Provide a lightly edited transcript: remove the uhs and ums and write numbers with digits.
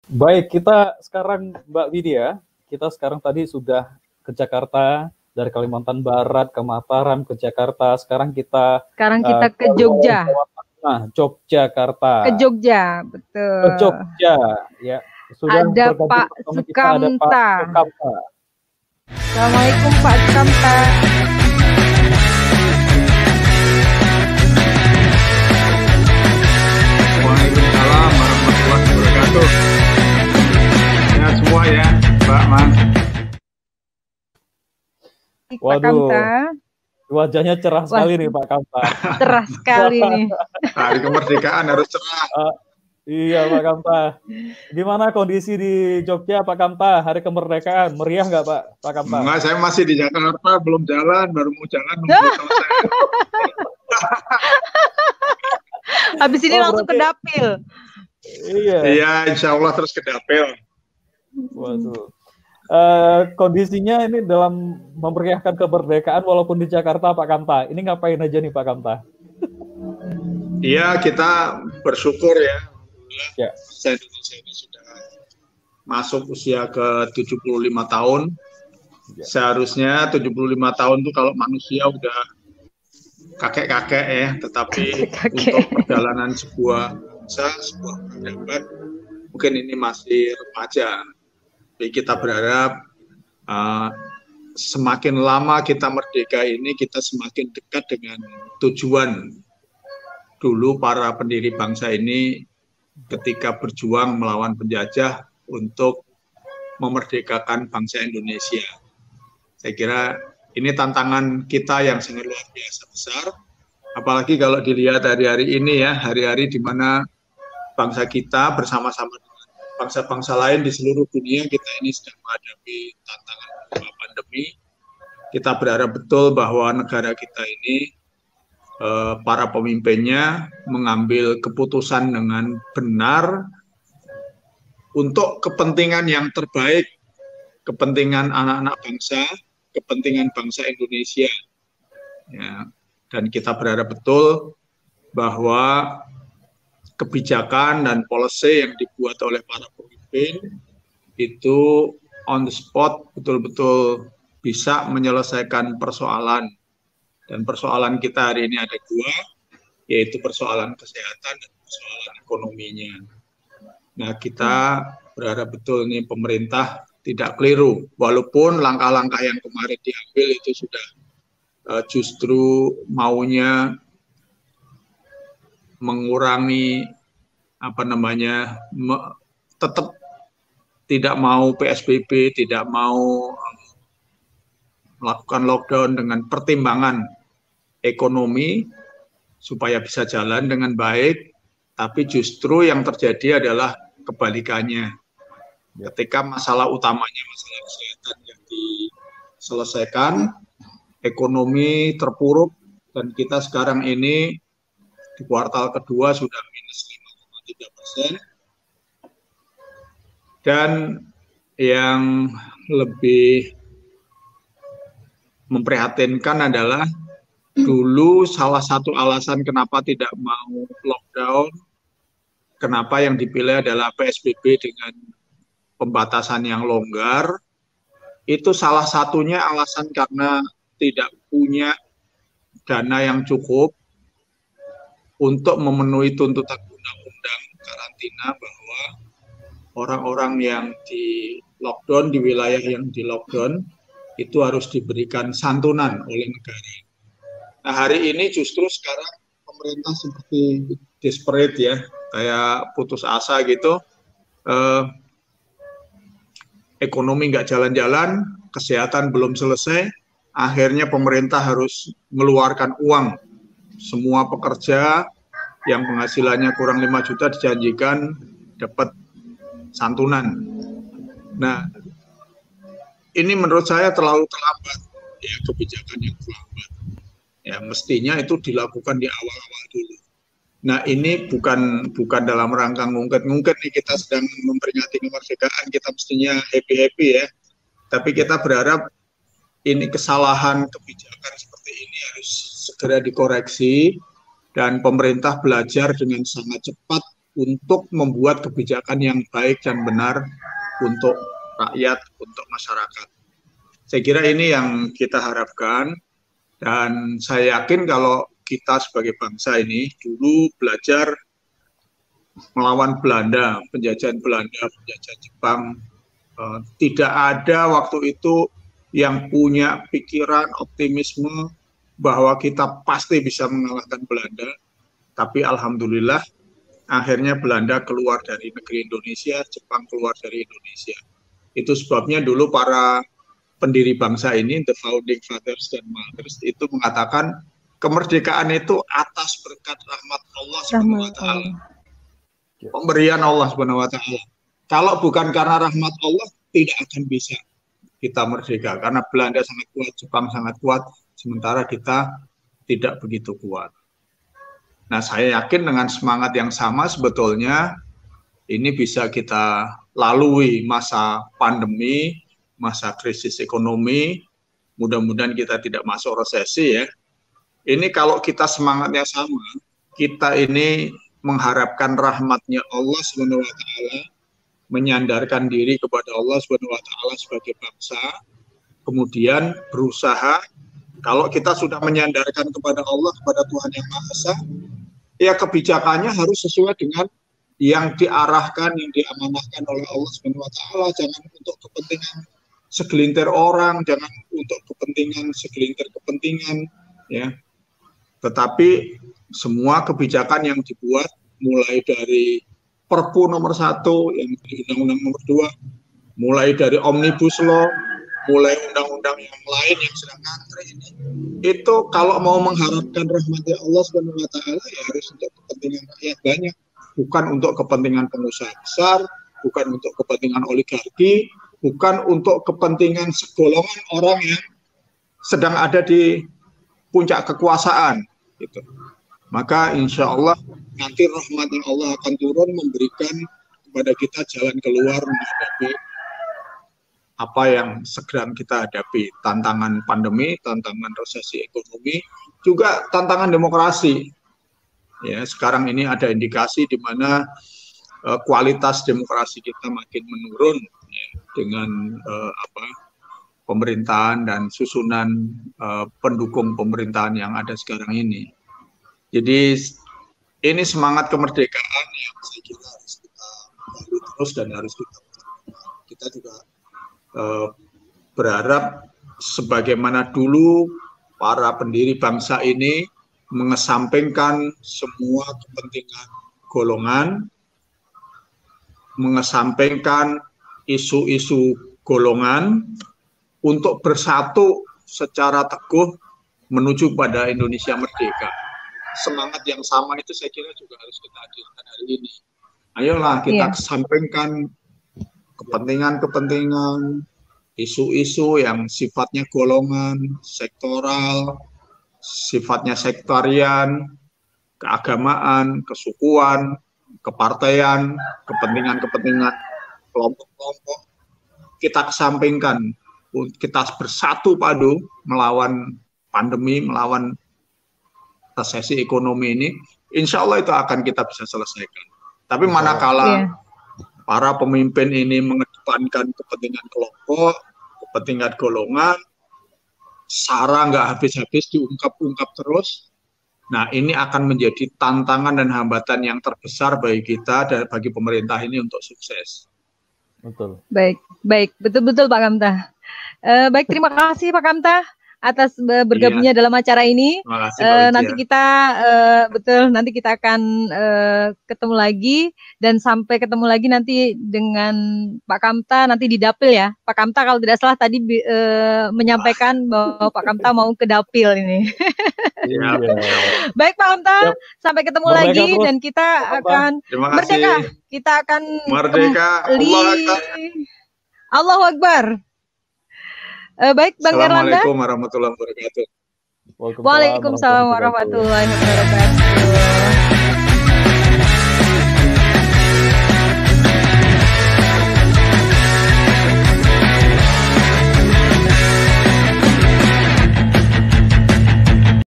Baik, kita sekarang Mbak Widya, kita sekarang tadi sudah ke Jakarta, dari Kalimantan Barat ke Mataram ke Jakarta, sekarang kita Sekarang kita ke ke Jogja. Jawa Tengah, Yogyakarta. Ke Jogja, Ke betul. Jogja, ya. Sudah Ada bergabung Pak bersama kita ada Pak Sukamta. Sukamta. Assalamualaikum Pak Sukamta. Waalaikumsalam warahmatullahi wabarakatuh. Sehat semua ya, Mbak Mas. Pak Kamta. Wajahnya cerah sekali nih Pak Kamta. Cerah sekali nih. Hari kemerdekaan harus cerah. Iya Pak Kamta. Gimana kondisi di Jogja Pak Kamta? Hari kemerdekaan meriah nggak Pak Kamta? Enggak, saya masih di Jakarta, belum jalan, baru mau jalan nunggu selesai. Habis ini langsung ke dapil. Iya, insya Allah terus ke dapil. Waduh. Kondisinya ini dalam memeriahkan kemerdekaan walaupun di Jakarta Pak Kamta. Ini ngapain aja nih Pak Kamta? Iya, kita bersyukur ya. Saya Indonesia ini sudah masuk usia ke 75 tahun. Seharusnya 75 tahun itu kalau manusia udah kakek-kakek ya, tetapi untuk perjalanan sebuah bangsa, sebuah peradaban, mungkin ini masih remaja. Jadi kita berharap semakin lama kita merdeka ini, kita semakin dekat dengan tujuan. Dulu para pendiri bangsa ini ketika berjuang melawan penjajah untuk memerdekakan bangsa Indonesia. Saya kira ini tantangan kita yang sangat luar biasa besar, apalagi kalau dilihat hari-hari ini ya, hari-hari di mana bangsa kita bersama-sama dengan bangsa-bangsa lain di seluruh dunia, kita ini sedang menghadapi tantangan pandemi. Kita berharap betul bahwa negara kita ini, para pemimpinnya mengambil keputusan dengan benar untuk kepentingan yang terbaik, kepentingan anak-anak bangsa, kepentingan bangsa Indonesia. Ya, dan kita berharap betul bahwa kebijakan dan policy yang dibuat oleh para pemimpin itu on the spot betul-betul bisa menyelesaikan persoalan. Dan persoalan kita hari ini ada dua, yaitu persoalan kesehatan dan persoalan ekonominya. Nah, kita berharap betul nih pemerintah tidak keliru, walaupun langkah-langkah yang kemarin diambil itu sudah justru maunya mengurangi tetap tidak mau PSBB, tidak mau melakukan lockdown dengan pertimbangan ekonomi supaya bisa jalan dengan baik, tapi justru yang terjadi adalah kebalikannya. Ketika masalah utamanya, masalah kesehatan yang diselesaikan, ekonomi terpuruk, dan kita sekarang ini di kuartal kedua sudah minus 5,3%. Dan yang lebih memprihatinkan adalah dulu salah satu alasan kenapa tidak mau lockdown, kenapa yang dipilih adalah PSBB dengan pembatasan yang longgar, itu salah satunya alasan karena tidak punya dana yang cukup untuk memenuhi tuntutan undang-undang karantina bahwa orang-orang yang di lockdown, di wilayah yang di lockdown, itu harus diberikan santunan oleh negara. Nah, hari ini justru sekarang pemerintah seperti desperate ya, kayak putus asa gitu. Ekonomi nggak jalan-jalan, kesehatan belum selesai, akhirnya pemerintah harus mengeluarkan uang. Semua pekerja yang penghasilannya kurang 5 juta dijanjikan dapat santunan. Nah, ini menurut saya terlalu terlambat, ya, kebijakan yang terlambat. Ya, mestinya itu dilakukan di awal-awal dulu. Nah, ini bukan dalam rangka ngungkit-ngungkit nih, kita sedang memperingati kemerdekaan, kita mestinya happy-happy ya. Tapi kita berharap ini kesalahan kebijakan seperti ini harus segera dikoreksi dan pemerintah belajar dengan sangat cepat untuk membuat kebijakan yang baik dan benar untuk rakyat, untuk masyarakat. Saya kira ini yang kita harapkan, dan saya yakin kalau kita sebagai bangsa ini dulu belajar melawan Belanda, penjajahan Jepang, tidak ada waktu itu yang punya pikiran optimisme bahwa kita pasti bisa mengalahkan Belanda. Tapi alhamdulillah akhirnya Belanda keluar dari negeri Indonesia, Jepang keluar dari Indonesia. Itu sebabnya dulu para pendiri bangsa ini, the founding fathers dan mothers, itu mengatakan kemerdekaan itu atas berkat rahmat Allah SWT. Pemberian Allah SWT. Kalau bukan karena rahmat Allah, tidak akan bisa kita merdeka. Karena Belanda sangat kuat, Jepang sangat kuat, sementara kita tidak begitu kuat. Nah, saya yakin dengan semangat yang sama sebetulnya ini bisa kita lalui masa pandemi, masa krisis ekonomi. Mudah-mudahan kita tidak masuk resesi ya. Ini kalau kita semangatnya sama, kita ini mengharapkan rahmatnya Allah SWT, menyandarkan diri kepada Allah SWT sebagai bangsa, kemudian berusaha. Kalau kita sudah menyandarkan kepada Allah, kepada Tuhan Yang Maha Esa, ya kebijakannya harus sesuai dengan yang diarahkan, yang diamanahkan oleh Allah SWT. Jangan untuk kepentingan segelintir orang, jangan untuk kepentingan segelintir kepentingan, ya. Tetapi semua kebijakan yang dibuat, mulai dari Perpu nomor 1, yang di Undang-Undang nomor 2, mulai dari Omnibus Law, mulai undang-undang yang lain yang sedang ngantri ini, itu kalau mau mengharapkan rahmatnya Allah SWT ya harus untuk kepentingan rakyat banyak, bukan untuk kepentingan pengusaha besar, bukan untuk kepentingan oligarki, bukan untuk kepentingan segolongan orang yang sedang ada di puncak kekuasaan gitu. Maka insya Allah nanti rahmatnya Allah akan turun memberikan kepada kita jalan keluar menghadapi apa yang sedang kita hadapi, tantangan pandemi, tantangan resesi ekonomi, juga tantangan demokrasi. Ya, sekarang ini ada indikasi di mana kualitas demokrasi kita makin menurun ya, dengan pemerintahan dan susunan pendukung pemerintahan yang ada sekarang ini. Jadi ini semangat kemerdekaan yang saya kira harus kita lalui terus dan harus kita juga berharap sebagaimana dulu para pendiri bangsa ini mengesampingkan semua kepentingan golongan, mengesampingkan isu-isu golongan untuk bersatu secara teguh menuju pada Indonesia merdeka. Semangat yang sama itu saya kira juga harus kita hadirkan hari ini. Ayolah kita kesampingkan kepentingan-kepentingan, isu-isu yang sifatnya golongan, sektoral, sifatnya sektarian, keagamaan, kesukuan, kepartaian, kepentingan-kepentingan kelompok-kelompok. Kita kesampingkan, kita bersatu padu melawan pandemi, melawan resesi ekonomi ini, insya Allah itu akan kita bisa selesaikan. Tapi manakala para pemimpin ini mengedepankan kepentingan kelompok, kepentingan golongan, sara nggak habis-habis diungkap-ungkap terus, nah ini akan menjadi tantangan dan hambatan yang terbesar bagi kita dan bagi pemerintah ini untuk sukses. Betul. Baik, betul-betul Pak Kamta. Baik, terima kasih Pak Kamta atas bergabungnya dalam acara ini. Nanti kita nanti kita akan ketemu lagi, dan sampai ketemu lagi nanti dengan Pak Kamta nanti di Dapil ya. Pak Kamta kalau tidak salah tadi menyampaikan bahwa Pak Kamta mau ke Dapil ini. Baik Pak Kamta, sampai ketemu lagi terus. Dan kita akan merdeka. Kita akan merdeka. Allahu Akbar. Baik, Bang Erlanda. Assalamualaikum warahmatullahi wabarakatuh. Waalaikumsalam warahmatullahi wabarakatuh.